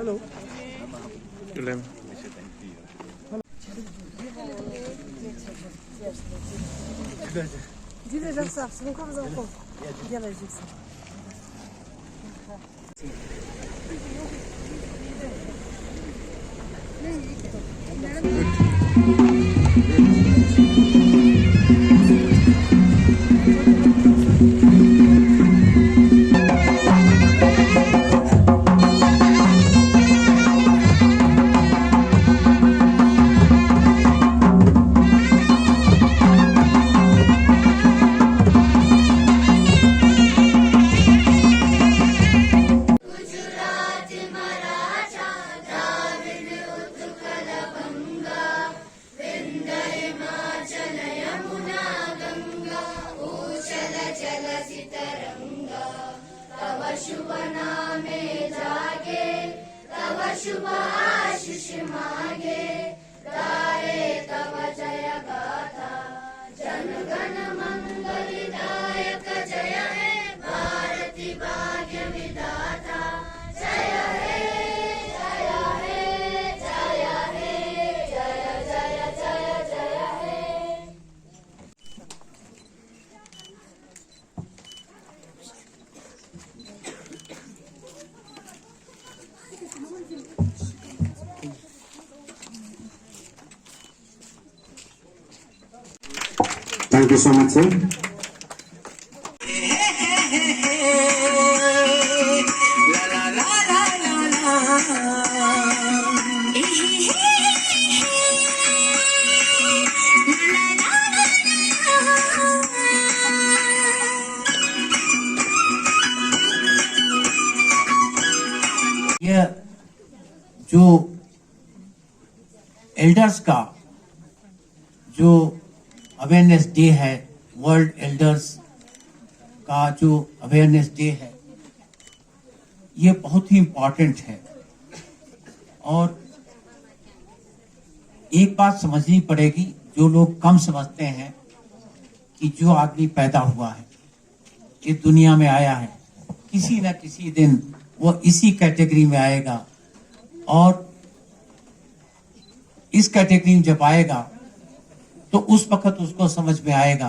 Hello Dile já sabe, se nunca fazer um pouco. Dile já sabe. शुभ नामे जागे तव शुभ आशीष मागे गाए तव जय गाथा जनगण मंगलदायक जय हे भारती भाग्य विधाता जय हे जय हे जय हे जय जय जय जय हे। Thank you so much, sir. यह जो एल्डर्स का जो अवेयरनेस डे है, वर्ल्ड एल्डर्स का जो अवेयरनेस डे है, ये बहुत ही इम्पोर्टेंट है। और एक बात समझनी पड़ेगी, जो लोग कम समझते हैं कि जो आदमी पैदा हुआ है, ये दुनिया में आया है, किसी न किसी दिन वो इसी कैटेगरी में आएगा। और इस कैटेगरी में जब आएगा तो उस वक्त उसको समझ में आएगा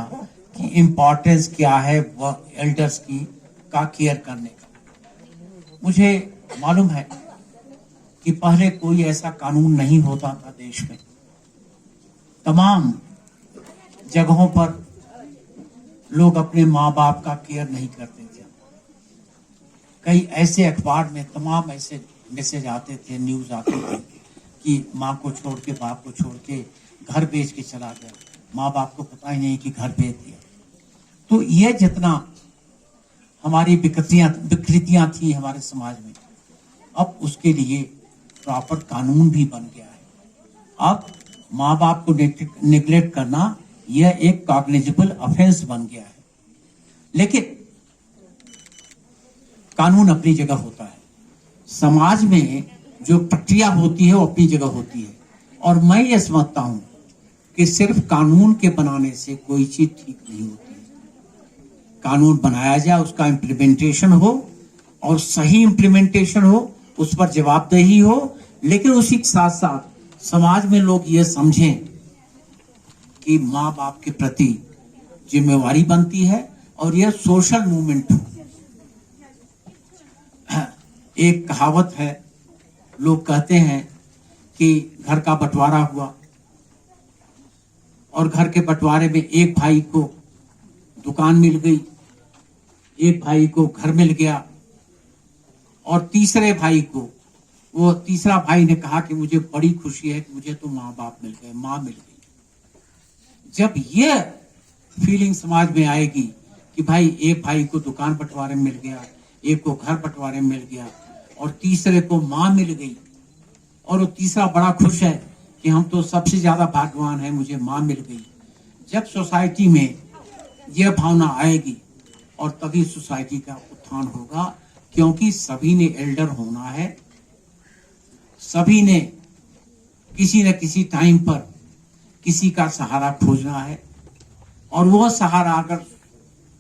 कि इम्पोर्टेंस क्या है वह एल्डर्स की का केयर करने का। मुझे मालूम है कि पहले कोई ऐसा कानून नहीं होता था देश में। तमाम जगहों पर लोग अपने माँ बाप का केयर नहीं करते थे। कई ऐसे अखबार में तमाम ऐसे मैसेज आते थे, न्यूज आते थे कि माँ को छोड़ के, बाप को छोड़ के घर बेच के चला गया, माँ बाप को पता ही नहीं कि घर बेच दिया। तो ये जितना हमारी विकृतियां थी हमारे समाज में, अब उसके लिए प्रॉपर कानून भी बन गया है। अब माँ बाप को निग्लेक्ट करना यह एक कॉग्निजेबल ऑफेंस बन गया है। लेकिन कानून अपनी जगह होता है, समाज में जो प्रक्रिया होती है वो अपनी जगह होती है। और मैं ये समझता हूं कि सिर्फ कानून के बनाने से कोई चीज ठीक नहीं होती है। कानून बनाया जाए, उसका इम्प्लीमेंटेशन हो और सही इम्प्लीमेंटेशन हो, उस पर जवाबदेही हो, लेकिन उसी के साथ साथ समाज में लोग ये समझें कि माँ बाप के प्रति जिम्मेवारी बनती है और यह सोशल मूवमेंट हो। एक कहावत है, लोग कहते हैं कि घर का बंटवारा हुआ और घर के बंटवारे में एक भाई को दुकान मिल गई, एक भाई को घर मिल गया, और तीसरे भाई को, वो तीसरा भाई ने कहा कि मुझे बड़ी खुशी है कि मुझे तो माँ बाप मिल गए, माँ मिल गई। जब ये फीलिंग समाज में आएगी कि भाई एक भाई को दुकान बंटवारे में मिल गया, एक को घर बंटवारे में मिल गया और तीसरे को माँ मिल गई, और वो तीसरा बड़ा खुश है कि हम तो सबसे ज्यादा भाग्यवान हैं, मुझे माँ मिल गई। जब सोसाइटी में यह भावना आएगी और तभी सोसाइटी का उत्थान होगा, क्योंकि सभी ने एल्डर होना है, सभी ने किसी न किसी टाइम पर किसी का सहारा खोजना है। और वह सहारा अगर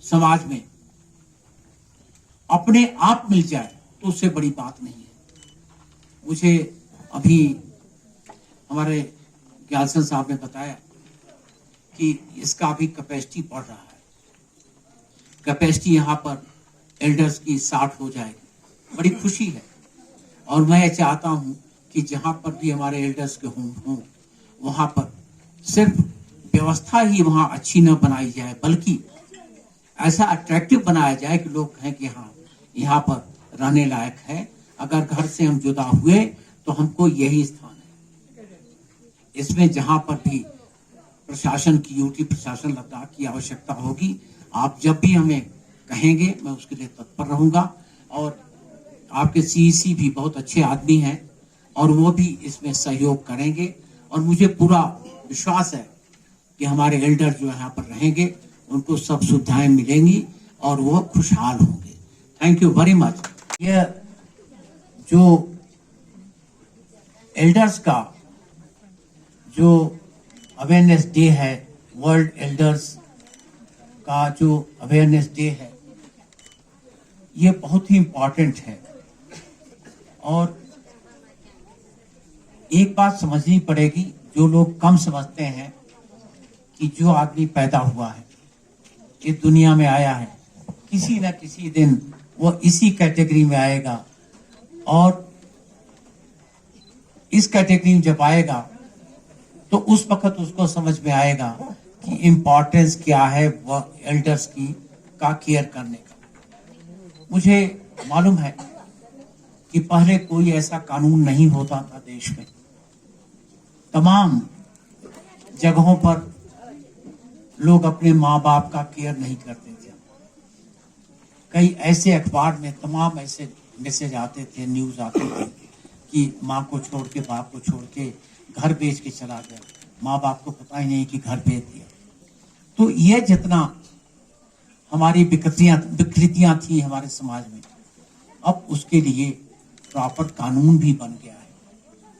समाज में अपने आप मिल जाए तो उससे बड़ी बात नहीं है। मुझे अभी हमारे ग्यालसन साहब ने बताया कि इसका अभी कैपेसिटी बढ़ रहा है। कैपेसिटी यहाँ पर एल्डर्स की 60 हो जाएगी, बड़ी खुशी है। और मैं चाहता हूँ कि जहाँ पर भी हमारे एल्डर्स के होम हों वहाँ पर सिर्फ व्यवस्था ही वहाँ अच्छी न बनाई जाए, बल्कि ऐसा अट्रैक्टिव बनाया जाए कि लोग कहें कि हाँ यहाँ पर रहने लायक है। अगर घर से हम जुदा हुए तो हमको यही स्थान है। इसमें जहाँ पर भी प्रशासन की यूटी प्रशासन लद्दाख की आवश्यकता होगी, आप जब भी हमें कहेंगे मैं उसके लिए तत्पर रहूंगा। और आपके सीईसी भी बहुत अच्छे आदमी हैं और वो भी इसमें सहयोग करेंगे। और मुझे पूरा विश्वास है कि हमारे एल्डर जो यहाँ पर रहेंगे उनको सब सुविधाएं मिलेंगी और वो खुशहाल होंगे। Thank you very much. ये जो एल्डर्स का जो अवेयरनेस डे है, वर्ल्ड एल्डर्स का जो अवेयरनेस डे है, ये बहुत ही इम्पोर्टेंट है। और एक बात समझनी पड़ेगी, जो लोग कम समझते हैं कि जो आदमी पैदा हुआ है, इस दुनिया में आया है, किसी न किसी दिन वो इसी कैटेगरी में आएगा। और इस कैटेगरी में जब आएगा तो उस वक्त उसको समझ में आएगा कि इम्पोर्टेंस क्या है वो एल्डर्स की का केयर करने का। मुझे मालूम है कि पहले कोई ऐसा कानून नहीं होता था देश में। तमाम जगहों पर लोग अपने माँ बाप का केयर नहीं करते थे। कई ऐसे अखबार में तमाम ऐसे मैसेज आते थे, न्यूज आते थे कि माँ को छोड़ के, बाप को छोड़ के घर बेच के चला गया, माँ बाप को पता ही नहीं कि घर बेच दिया। तो ये जितना हमारी विकृतियां थी हमारे समाज में, अब उसके लिए प्रॉपर कानून भी बन गया है।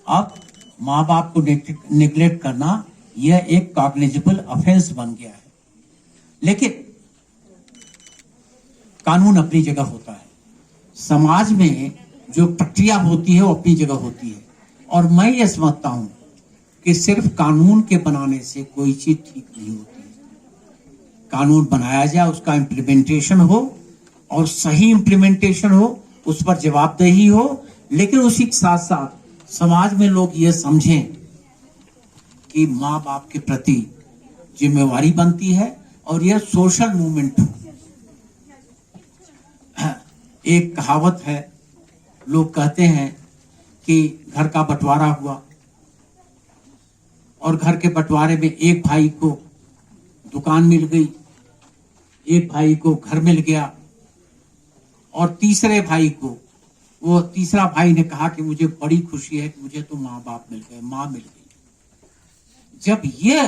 अब माँ बाप को निग्लेक्ट करना यह एक कॉग्निजेबल ऑफेंस बन गया है। लेकिन कानून अपनी जगह होता है, समाज में जो प्रक्रिया होती है वो अपनी जगह होती है। और मैं ये समझता हूं कि सिर्फ कानून के बनाने से कोई चीज ठीक नहीं होती है। कानून बनाया जाए, उसका इम्प्लीमेंटेशन हो और सही इम्प्लीमेंटेशन हो, उस पर जवाबदेही हो, लेकिन उसी के साथ साथ समाज में लोग ये समझें कि माँ बाप के प्रति जिम्मेवारी बनती है और यह सोशल मूवमेंट हो। एक कहावत है, लोग कहते हैं कि घर का बंटवारा हुआ और घर के बंटवारे में एक भाई को दुकान मिल गई, एक भाई को घर मिल गया और तीसरे भाई को, वो तीसरा भाई ने कहा कि मुझे बड़ी खुशी है कि मुझे तो माँ बाप मिल गए, माँ मिल गई। जब ये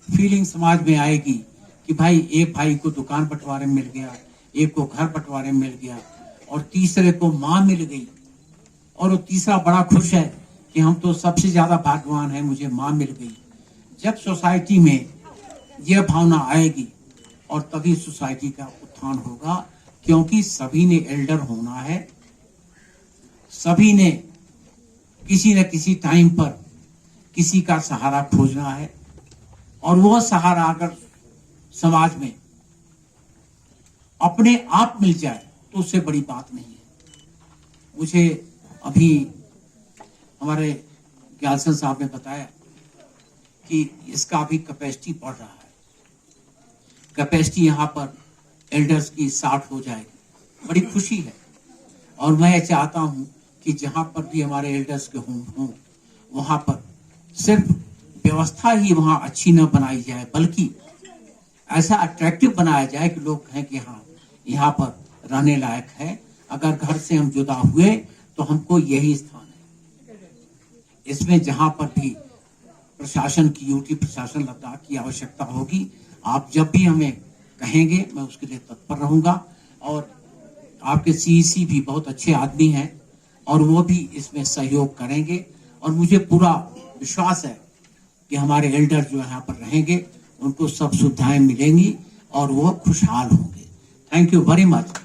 फीलिंग समाज में आएगी कि भाई एक भाई को दुकान बंटवारे में मिल गया, एक को घर बंटवारे में मिल गया और तीसरे को माँ मिल गई, और वो तीसरा बड़ा खुश है कि हम तो सबसे ज्यादा भाग्यवान हैं, मुझे माँ मिल गई। जब सोसाइटी में यह भावना आएगी और तभी सोसाइटी का उत्थान होगा, क्योंकि सभी ने एल्डर होना है, सभी ने किसी न किसी टाइम पर किसी का सहारा खोजना है। और वो सहारा अगर समाज में अपने आप मिल जाए तो उससे बड़ी बात नहीं है। मुझे अभी हमारे ग्यालसन साहब ने बताया कि इसका अभी कैपेसिटी बढ़ रहा है। कैपेसिटी यहाँ पर एल्डर्स की 60 हो जाएगी, बड़ी खुशी है। और मैं चाहता हूँ कि जहाँ पर भी हमारे एल्डर्स के होम हों वहाँ पर सिर्फ व्यवस्था ही वहाँ अच्छी न बनाई जाए, बल्कि ऐसा अट्रैक्टिव बनाया जाए कि लोग कहें कि हाँ यहाँ पर रहने लायक है। अगर घर से हम जुदा हुए तो हमको यही स्थान है। इसमें जहाँ पर भी प्रशासन की यूटी प्रशासन लद्दाख की आवश्यकता होगी, आप जब भी हमें कहेंगे मैं उसके लिए तत्पर रहूंगा। और आपके सीईसी भी बहुत अच्छे आदमी हैं और वो भी इसमें सहयोग करेंगे। और मुझे पूरा विश्वास है कि हमारे एल्डर जो यहाँ पर रहेंगे उनको सब सुविधाएं मिलेंगी और वो खुशहाल होंगे। Thank you very much.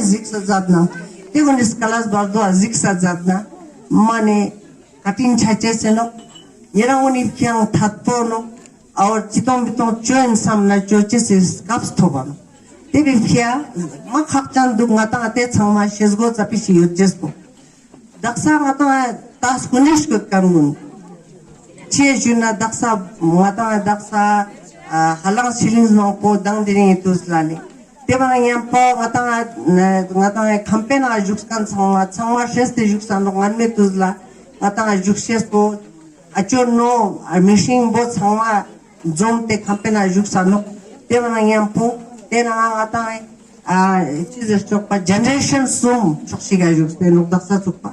Ziksa zadna, tego nie skala z bardzo, a ziksa zadna. माने कठिन छाचे से नो येरा उनी क्या थातो नो और चितों बितों चोन सामना चोचे से काप्स थोबानो ते भी क्या मां खापचान दुंगा ता आते छमा शेजगो चापिशी युजेस्तो daksa ngata tas kunish ko kangun che juna daksa ngata daksa halang silings no po dang ding ituslani te bang yam po ngata campaign a jukskan sangwa sheste juksan no ngan me tuzla ngata jukses ko acho no machine bo sangwa zom te campaign a juksan no te bang yam po te na ngata cheese चुप्पा generation सुम चुक्षिगा जुक्ते नुक दक्सा चुप्पा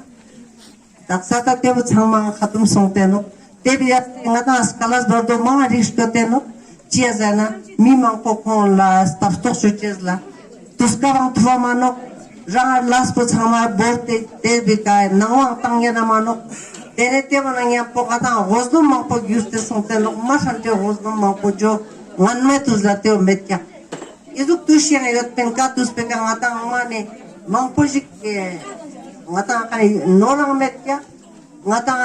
दक्सा ता तेव छमा खत्म सोंते नुक तेव याते ngata skalas dordo ma riskate नुक चियाजना मी मांको कोन ला staff सुचेज ला तुस्का वांग थवा मानो रंगा लास पो छमा बोलते ते बिका नवा तंगे ना मानो तेरे ते बनाया पो कता होजनो मांको यूस्ते सोंते नुक मा संते होजनो मांको जो वन में तुझलाते हो मेत्या itu tusian itu pengkatus pengangatan mana mangpojik ngata kai norang metya ngata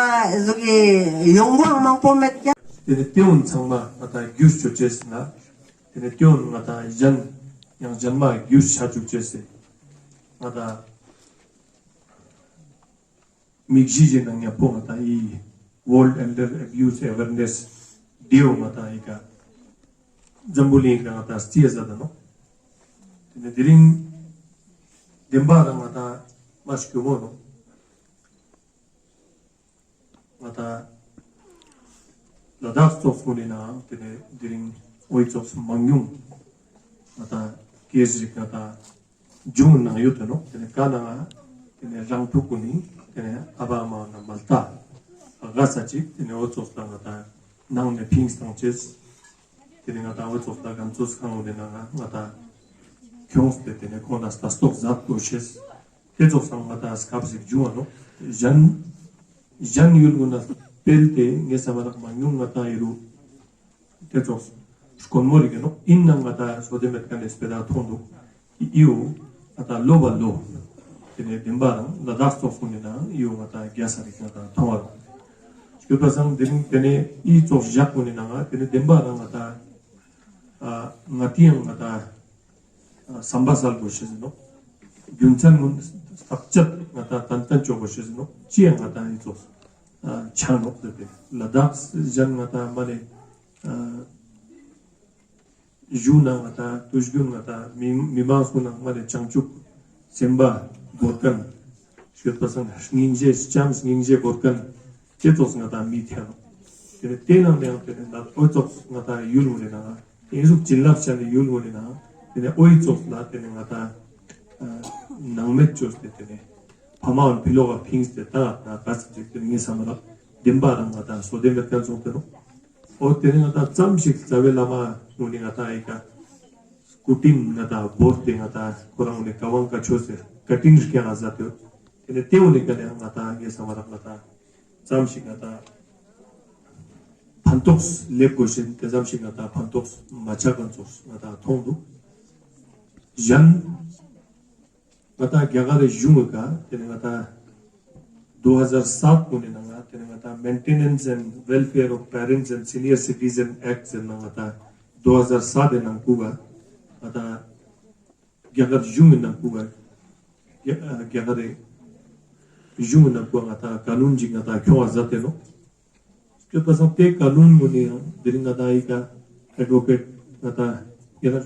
zogi yongwang mangpo metya tene tion changma ngata gyus chochesna tene tion ngata jan yang janma gyus chachuk chese ngata migji je nang ya po ngata I world elder abuse awareness dio ngata ika jambuli ngata stia zada no tene diring demba ngata mashkumo no ngata Ladakh tofuni na tene diring oitsof mangyung ngata kiesrik ngata jung na yuto no tene kana tene rangtukuni tene abama na malta agasachi tene oitsof ngata nang ne pingstang ches tene ngata oitsof da gantos kanode na ngata kyonste tene konas tastok zat koches tezof ngata skapsik juano jan yulguna pelte ngesamarak mangyung ngata iru tezof konmorige no inna ngata sodemet kan espeda tondo iu ata loba lo tene dembarang Ladakh tofuni na iu ngata gyasari ngata thawar Kipasang dining tene I tsof jakuni na nga tene dembarang ngata ngatiyang ngata sambasal boshes no gyunchan mun sakchat ngata tantan cho boshes no chiyang ngata I tsof chano dete Ladakh jan ngata mane juna ngata tujgyun ngata mimansuna mane changchuk semba gorkan Kipasang ngingje chams ngingje gorkan Chetos ngata mithyano tene tenam ne tene na oitos ngata yulmune na ezuk jillap chane yulmune na tene oitos na tene ngata nangmet chos tene pamaon piloga pings te ta na kas tene ngi samara demba ngata sodemet kan sotero o tene ngata chamshik chavelama nuni ngata ika kutin ngata borte ngata korang ne kawang ka chose katin shkya azate tene teone kane ngata ngi samara ngata Zamshik ngata pantoks lepgoshin te zamshik ngata pantoks machagansos ngata tondu jan ngata gyagare junga tene ngata 2007 kone nga tene ngata Maintenance and Welfare of Parents and Senior Citizen Act ngata 2007 nang kuga ngata gyagar junga nang kuga gyagare jumna ko ngata kanun ji ngata kyo azate no ke pasang te kanun muni diringa daika advocate ngata yara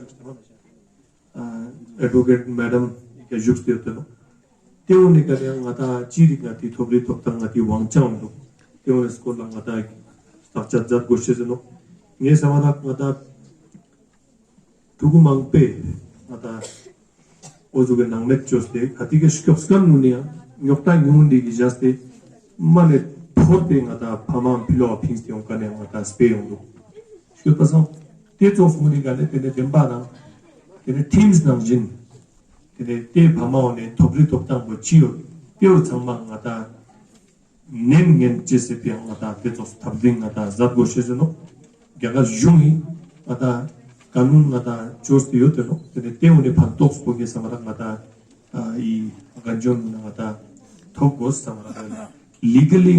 advocate madam ke jukste no te oni ka ngata chiri ngati thobri thoptang ngati wangchang no te oni skol ngata stachat jat goshe no nge samara ngata tugumang pe ngata ojuge nangmet choste khatige shkyopskan munia Nyokta nyundi ki jaste mane thote ngata phamam philo phingsti onkane ngata spe ondu shupasam te chof muni gane tene demba na tene teams nang jin tene te phamawne thobri toptang bo chiyo teo changma ngata nem ngen jese pe ngata te chof thabding ngata zat go shezeno gyagar jungi ngata kanun ngata chosti yote no tene te one phantox bo ge samara ngata I ganjon ngata thokos samara legally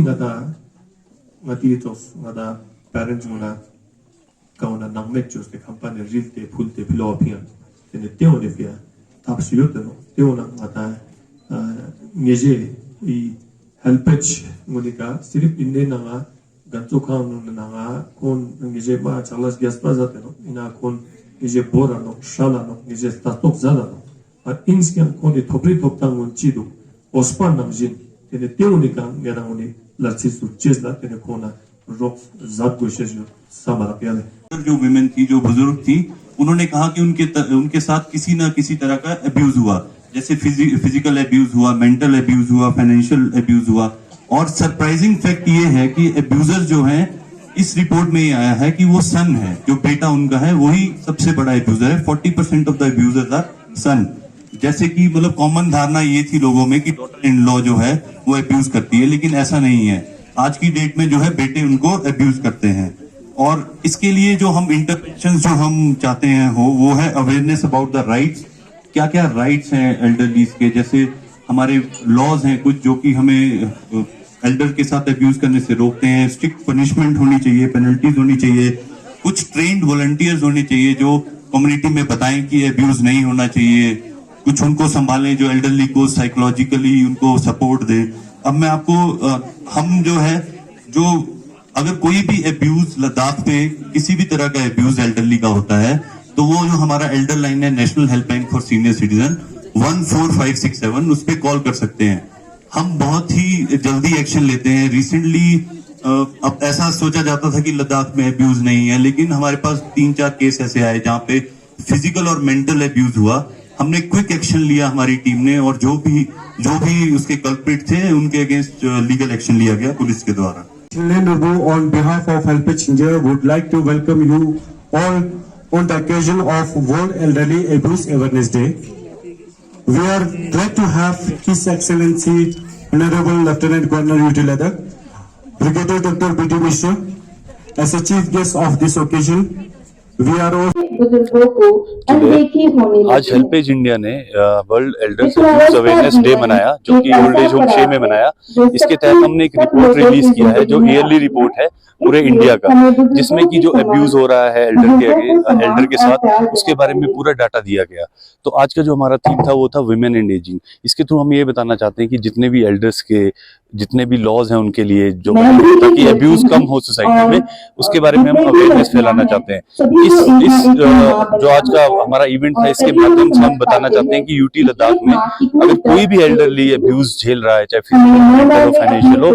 ngati tos ngada parents muna kauna nangmek chus te company ril te phul te philo phian tene teo de fia tap siyot no teo na ngata ngeje I helpage monika sirip inne nanga gancho kham nanga kon ngeje ba chalas gaspa zate no ina kon ngeje bora no shala no ngeje tatok zala no at inskian kon de thopri thoptang mon chidu ospan namjin tene teo nika ngera moni larchi su chesla tene kona rock zat गोशेज Samra प्याले जो women थी जो बुजुर्ग थी उन्होंने कहा कि उनके साथ किसी ना किसी तरह का अब्यूज हुआ जैसे फिजिकल अब्यूज हुआ मेंटल अब्यूज हुआ फाइनेंशियल अब्यूज हुआ और सरप्राइजिंग फैक्ट ये है कि अब्यूजर जो हैं इस रिपोर्ट में ये आया है कि वो सन है जो बेटा उनका है वही सबसे बड़ा अब्यूजर है 40% ऑफ द अब्यूजर्स आर सन जैसे कि मतलब कॉमन धारणा ये थी लोगों में कि डॉटर इन लॉ जो है वो अब्यूज करती है लेकिन ऐसा नहीं है आज की डेट में जो है बेटे उनको अब्यूज करते हैं और इसके लिए जो हम इंटरवेंशन जो हम चाहते हैं वो है अवेयरनेस अबाउट द राइट्स क्या क्या राइट्स हैं एल्डरलीज के जैसे हमारे लॉज हैं कुछ जो कि हमें एल्डर के साथ अब्यूज करने से रोकते हैं स्ट्रिक्ट पनिशमेंट होनी चाहिए पेनल्टीज होनी चाहिए कुछ ट्रेन्ड वॉलंटियर्स होने चाहिए जो कम्युनिटी में बताएं कि अब्यूज नहीं होना चाहिए कुछ उनको संभालें जो एल्डरली को साइकोलॉजिकली उनको सपोर्ट दें अब मैं आपको हम जो है जो अगर कोई भी अब्यूज लद्दाख में किसी भी तरह का अब्यूज एल्डरली का होता है तो वो जो हमारा एल्डर लाइन है national helpline for senior citizen 14567 उस पर कॉल कर सकते हैं हम बहुत ही जल्दी एक्शन लेते हैं रिसेंटली अब ऐसा सोचा जाता था कि लद्दाख में अब्यूज नहीं है लेकिन हमारे पास 3-4 केस ऐसे आए जहाँ पे फिजिकल और मेंटल अब्यूज हुआ हमने क्विक एक्शन लिया हमारी टीम ने और जो भी उसके कल्प्रिट थे उनके अगेंस्ट लीगल एक्शन लिया गया पुलिस के द्वारा On behalf of Helpage India would like to welcome you all on the occasion of World Elderly Abuse Awareness Day. We are glad to have His Excellency Honorable Lieutenant Governor UT Ladakh, Brigadier Dr. B.D. Mishra as a chief guest of this occasion. We are all बुजुर्गों को अनदेखी होने लगी। आज HelpAge India ने world elders abuse awareness day मनाया जो कि ओल्ड एज होम 6 में मनाया। इसके तहत हमने एक रिपोर्ट रिलीज किया है जो ईयरली रिपोर्ट है पूरे इंडिया का जिसमें कि जो अब्यूज हो रहा है एल्डर के साथ उसके बारे में पूरा डाटा दिया गया। तो आज का जो हमारा थीम था वो था विमेन एंड एजिंग। इसके थ्रू हम ये बताना चाहते हैं कि जितने भी एल्डर्स के जितने भी लॉज हैं उनके लिए जो ताकि अब्यूज कम हो सोसाइटी में उसके बारे में हम अवेयरनेस फैलाना चाहते हैं। इस जो आज का हमारा इवेंट था इसके माध्यम से हम बताना चाहते हैं कि यूटी लद्दाख में अगर कोई भी एल्डरली अब्यूज झेल रहा है चाहे फिजिकल हो फाइनेंशियल हो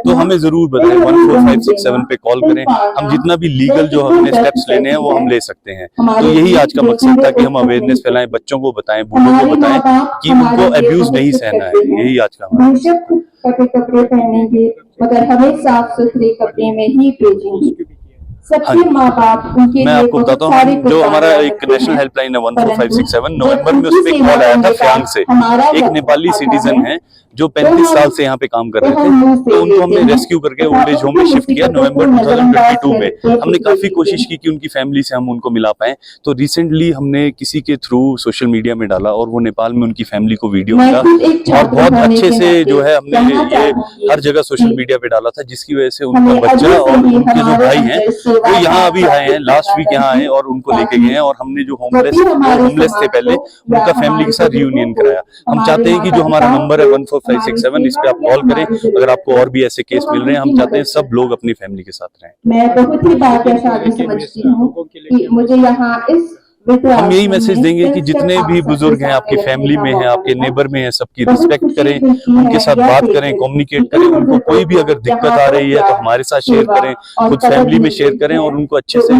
तो हमें जरूर बताएं 14567 पे कॉल करें। हम जितना भी लीगल जो हमें स्टेप्स लेने हैं वो हम ले सकते हैं। तो यही आज का मकसद था कि हम अवेयरनेस फैलाएं बच्चों को बताएं बूढ़ों को बताएं कि उनको अब्यूज नहीं सहना है। यही आज का हमारा कपड़े पहनेंगे मगर हमें साफ सुथरे कपड़े में ही भेजेंगे। सबके माँ बाप उनके मैं आपको बताता हूँ जो हमारा एक नेशनल हेल्पलाइन है 14567 नवंबर में उस पे कॉल आया था फ्यांग से एक नेपाली सिटीजन है जो 35 साल से यहाँ पे काम कर रहे थे तो उनको हमने रेस्क्यू करके ओल्ड एज होम में शिफ्ट किया नवंबर 2022 में। हमने काफी कोशिश की कि उनकी फैमिली से हम उनको मिला पाए तो रिसेंटली हमने किसी के थ्रू सोशल मीडिया में डाला और वो नेपाल में उनकी फैमिली को वीडियो मिला और बहुत अच्छे से जो है हमने ये हर जगह सोशल मीडिया पे डाला था जिसकी वजह से उनका बच्चा और उनके जो भाई हैं वो यहाँ अभी आए हैं लास्ट वीक यहाँ आए और उनको लेके गए हैं और हमने जो होमलेस थे पहले उनका फैमिली के साथ रियूनियन कराया। हम चाहते हैं कि जो हमारा नंबर है 14567 इस पे आप कॉल करें अगर आपको और भी ऐसे केस मिल रहे हैं। हम चाहते हैं सब लोग अपनी फैमिली के साथ रहें। मैं बहुत ही भाग्यशाली समझती हूँ कि मुझे यहाँ इस हम यही मैसेज देंगे कि जितने भी बुजुर्ग हैं आपकी फैमिली में हैं आपके नेबर में हैं सबकी रिस्पेक्ट करें उनके साथ बात करें कम्युनिकेट करें। उनको कोई भी अगर दिक्कत आ रही है तो हमारे साथ शेयर करें खुद फैमिली में शेयर करें और उनको अच्छे से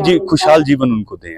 एक खुशहाल जीवन उनको दें।